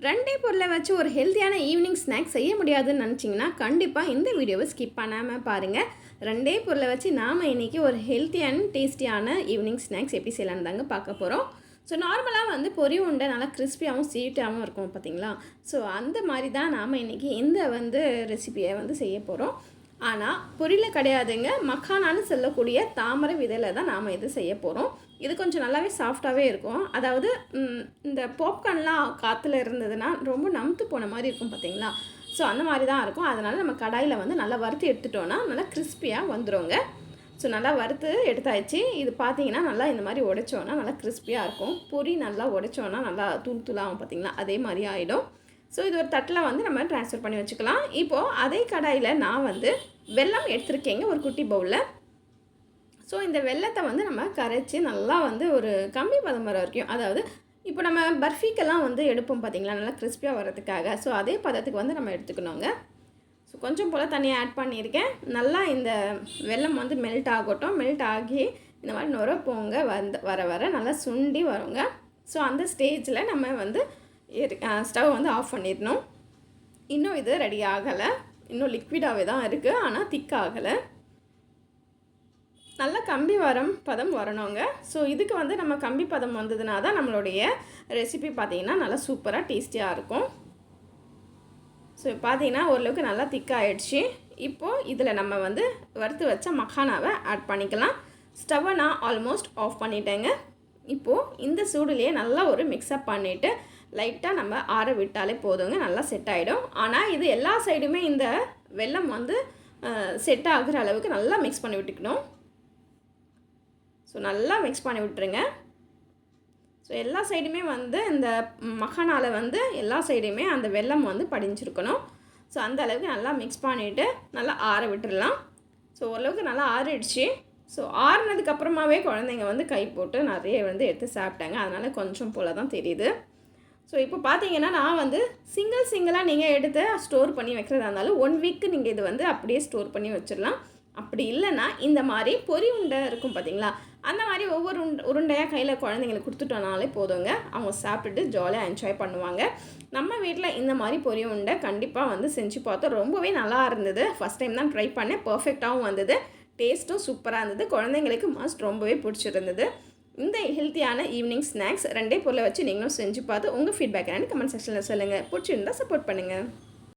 2 பொருளை வச்சு ஒரு ஹெல்த்தியான ஈவினிங் ஸ்நாக்ஸ் செய்ய முடியாதுன்னு நினச்சிங்கன்னா கண்டிப்பாக இந்த வீடியோவை ஸ்கிப் பண்ணாமல் பாருங்கள். 2 பொருளை வச்சு நாம் இன்றைக்கி ஒரு ஹெல்த்தி அண்ட் டேஸ்டியான ஈவினிங் ஸ்நாக்ஸ் எப்படி செய்யலான்னு தாங்க பார்க்க போகிறோம். ஸோ நார்மலாக பொரி உண்டை நல்லா கிறிஸ்பியாகவும் ஸ்வீட்டாகவும் இருக்கும் பார்த்தீங்களா. ஸோ அந்த மாதிரி தான் நாம் இன்றைக்கி இந்த ரெசிபியை செய்ய போகிறோம். ஆனால் பொரியில் கிடையாதுங்க, மக்கானான்னு சொல்லக்கூடிய தாமரை விதையில் தான் நாம் இது செய்ய போகிறோம். இது கொஞ்சம் நல்லாவே சாஃப்டாகவே இருக்கும். அதாவது இந்த பாப்கார்ன்லாம் காற்றுல இருந்ததுன்னா ரொம்ப நமுத்து போன மாதிரி இருக்கும் பார்த்தீங்களா. ஸோ அந்த மாதிரி தான் இருக்கும். அதனால் நம்ம கடாயில் நல்லா வறுத்து எடுத்துட்டோன்னா நல்லா கிறிஸ்பியாக வந்துடுங்க. ஸோ நல்லா வறுத்து எடுத்தாச்சு. இது பார்த்தீங்கன்னா நல்லா இந்த மாதிரி உடைச்சோன்னா நல்லா கிறிஸ்பியாக இருக்கும். பொரி நல்லா உடைச்சோன்னா நல்லா தூள் தூளாகும் பார்த்தீங்களா, அதே மாதிரி ஆகிடும். ஸோ இது ஒரு தட்டில் நம்ம ட்ரான்ஸ்ஃபர் பண்ணி வச்சுக்கலாம். இப்போது அதே கடாயில் நான் வெல்லம் எடுத்துருக்கேங்க, ஒரு குட்டி பவுலில். ஸோ இந்த வெல்லத்தை நம்ம கரைச்சி நல்லா ஒரு கம்மி பதம் வர வரைக்கும், அதாவது இப்போ நம்ம பர்ஃபிக்கெல்லாம் எடுப்போம் பார்த்தீங்களா, நல்லா கிறிஸ்பியாக வர்றதுக்காக. ஸோ அதே பதத்துக்கு நம்ம எடுத்துக்கணுங்க. ஸோ கொஞ்சம் போல் தண்ணியை ஆட் பண்ணியிருக்கேன். நல்லா இந்த வெல்லம் மெல்ட் ஆகட்டும். மெல்ட் ஆகி இந்த மாதிரி நுர போங்க வர வர நல்லா சுண்டி வருங்க. ஸோ அந்த ஸ்டேஜில் நம்ம ஸ்டவ் ஆஃப் பண்ணிடணும். இன்னும் இது ரெடி ஆகலை, இன்னும் லிக்விடாகவே தான் இருக்குது, ஆனால் திக்காகலை. நல்லா கம்பி பதம் வரணுங்க. ஸோ இதுக்கு நம்ம கம்பி பதம் வந்ததுனா தான் நம்மளுடைய ரெசிபி பார்த்திங்கன்னா நல்லா சூப்பராக டேஸ்டியாக இருக்கும். ஸோ பார்த்திங்கன்னா ஓரளவுக்கு நல்லா திக்காகிடுச்சு. இப்போது இதில் நம்ம வறுத்து வச்ச மக்கானாவை ஆட் பண்ணிக்கலாம். ஸ்டவ்வை நான் ஆல்மோஸ்ட் ஆஃப் பண்ணிட்டேங்க. இப்போது இந்த சூடுலேயே நல்லா ஒரு மிக்ஸ்அப் பண்ணிவிட்டு லைட்டாக நம்ம ஆற விட்டாலே போதுங்க, நல்லா செட் ஆகிடும். ஆனால் இது எல்லா சைடுமே இந்த வெல்லம் செட் ஆகுற அளவுக்கு நல்லா மிக்ஸ் பண்ணி விட்டுக்கணும். ஸோ நல்லா மிக்ஸ் பண்ணி விட்டுருங்க. ஸோ எல்லா சைடுமே இந்த மக்கானாவில் எல்லா சைடுமே அந்த வெல்லம் படிஞ்சிருக்கணும். ஸோ அந்த அளவுக்கு நல்லா மிக்ஸ் பண்ணிவிட்டு நல்லா ஆற விட்டுடலாம். ஸோ ஓரளவுக்கு நல்லா ஆறிடுச்சு. ஸோ ஆறுனதுக்கப்புறமாவே குழந்தைங்க கை போட்டு நிறைய எடுத்து சாப்பிட்டாங்க. அதனால் கொஞ்சம் போல் தான் தெரியுது. ஸோ இப்போ பார்த்தீங்கன்னா நான் சிங்கிளாக நீங்கள் எடுத்து ஸ்டோர் பண்ணி வைக்கிறதா இருந்தாலும் 1 வீக்கு நீங்கள் இது அப்படியே ஸ்டோர் பண்ணி வச்சிடலாம். அப்படி இல்லைன்னா இந்த மாதிரி பொரி உண்டை இருக்கும் பார்த்தீங்களா, அந்த மாதிரி ஒவ்வொரு உருண்டையாக கையில் குழந்தைங்களுக்கு கொடுத்துட்டோனாலே போதுங்க, அவங்க சாப்பிட்டுட்டு ஜாலியாக என்ஜாய் பண்ணுவாங்க. நம்ம வீட்டில் இந்த மாதிரி பொரி உண்டை கண்டிப்பாக செஞ்சு பார்த்தோம். ரொம்பவே நல்லா இருந்தது. ஃபஸ்ட் டைம் தான் ட்ரை பண்ணேன். பர்ஃபெக்டாகவும் வந்தது, டேஸ்ட்டும் சூப்பராக இருந்தது. குழந்தைங்களுக்கு மஸ்ட் ரொம்பவே பிடிச்சிருந்தது. இந்த ஹெல்த்தியான ஈவினிங் ஸ்நாக்ஸ் 2 பொருளை வச்சு நீங்களும் செஞ்சு பார்த்து உங்கள் ஃபீட்பேக் கமெண்ட் செக்ஷனில் சொல்லுங்கள். பிடிச்சிருந்தால் சப்போர்ட் பண்ணுங்கள்.